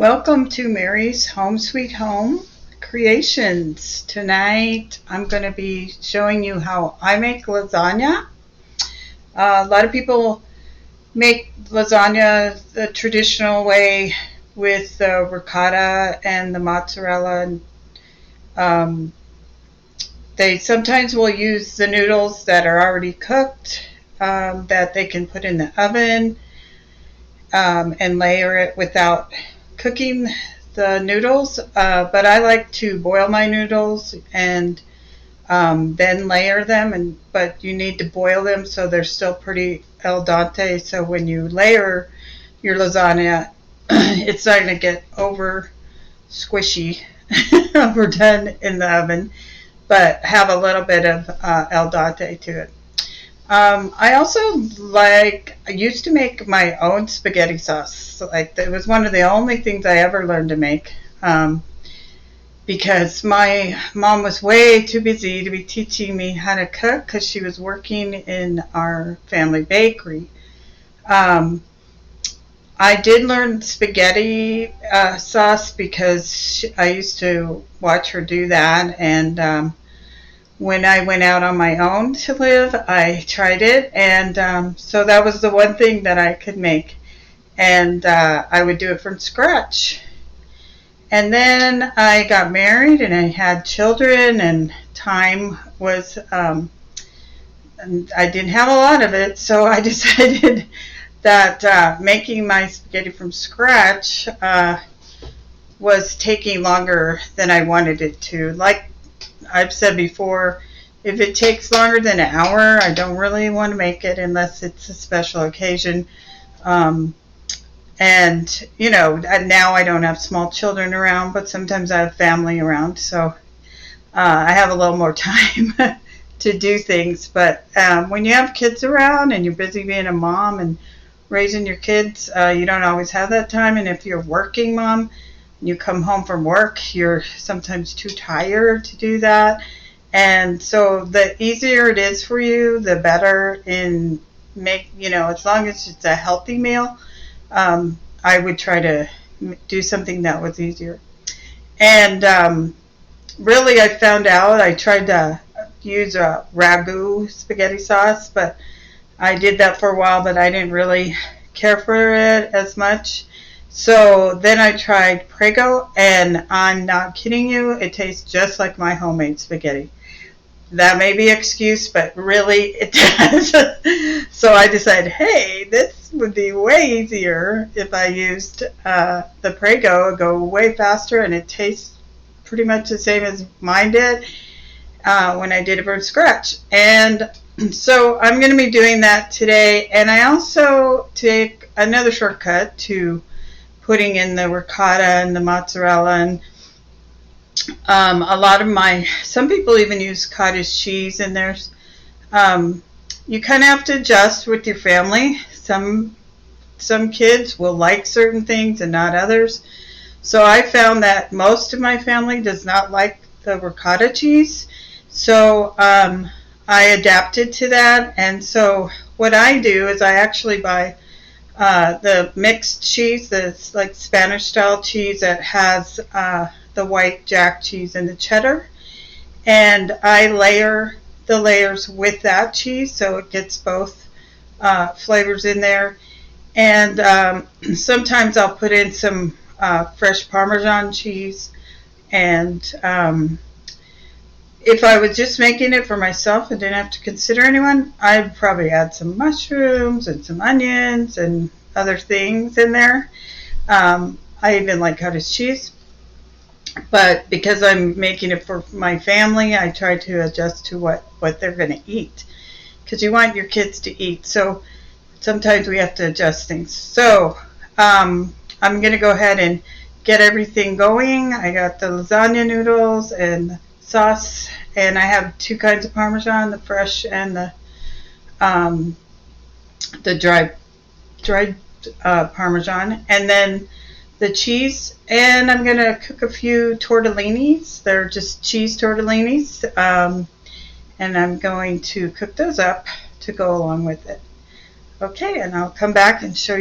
Welcome to Mary's Home Sweet Home Creations. Tonight I'm going to be showing you how I make lasagna. A lot of people make lasagna the traditional way with the ricotta and the mozzarella. Um, they sometimes will use the noodles that are already cooked that they can put in the oven and layer it without cooking the noodles, but I like to boil my noodles and then layer them, but you need to boil them so they're still pretty al dente, so when you layer your lasagna it's not going to get over squishy overdone in the oven, but have a little bit of al dente to it. I used to make my own spaghetti sauce. It was one of the only things I ever learned to make because my mom was way too busy to be teaching me how to cook because she was working in our family bakery. I did learn spaghetti sauce because I used to watch her do that, and when I went out on my own to live, I tried it, and so that was the one thing that I could make, and I would do it from scratch. And then I got married, and I had children, and time was, and I didn't have a lot of it, so I decided that making my spaghetti from scratch was taking longer than I wanted it to. Like I've said before, if it takes longer than an hour, I don't really want to make it unless it's a special occasion. And, now I don't have small children around, but sometimes I have family around, so I have a little more time to do things. But when you have kids around and you're busy being a mom and raising your kids, you don't always have that time. And if you're a working mom, you come home from work, you're sometimes too tired to do that. And so the easier it is for you, the better as long as it's a healthy meal, I would try to do something that was easier. And really I found out, I tried to use a ragu spaghetti sauce, but I did that for a while, but I didn't really care for it as much. So then I tried Prego, and I'm not kidding you, it tastes just like my homemade spaghetti. That may be an excuse, but really it does. So I decided, hey, this would be way easier if I used the Prego. It'd go way faster, and it tastes pretty much the same as mine did when I did it from scratch. And so I'm going to be doing that today. And I also take another shortcut to putting in the ricotta and the mozzarella, and some people even use cottage cheese in theirs. You kind of have to adjust with your family. Some kids will like certain things and not others. So I found that most of my family does not like the ricotta cheese. So I adapted to that, and so what I do is I actually buy the mixed cheese, that's like Spanish style cheese that has the white jack cheese and the cheddar, and I layer the layers with that cheese so it gets both flavors in there. And sometimes I'll put in some fresh Parmesan cheese, and if I was just making it for myself and didn't have to consider anyone, I'd probably add some mushrooms and some onions and other things in there. I even like cottage cheese. But because I'm making it for my family, I try to adjust to what they're going to eat. Because you want your kids to eat. So sometimes we have to adjust things. So I'm going to go ahead and get everything going. I got the lasagna noodles and sauce, and I have two kinds of Parmesan, the fresh and the dried Parmesan, and then the cheese. And I'm going to cook a few tortellinis. They're just cheese tortellinis, and I'm going to cook those up to go along with it. Okay, and I'll come back and show you.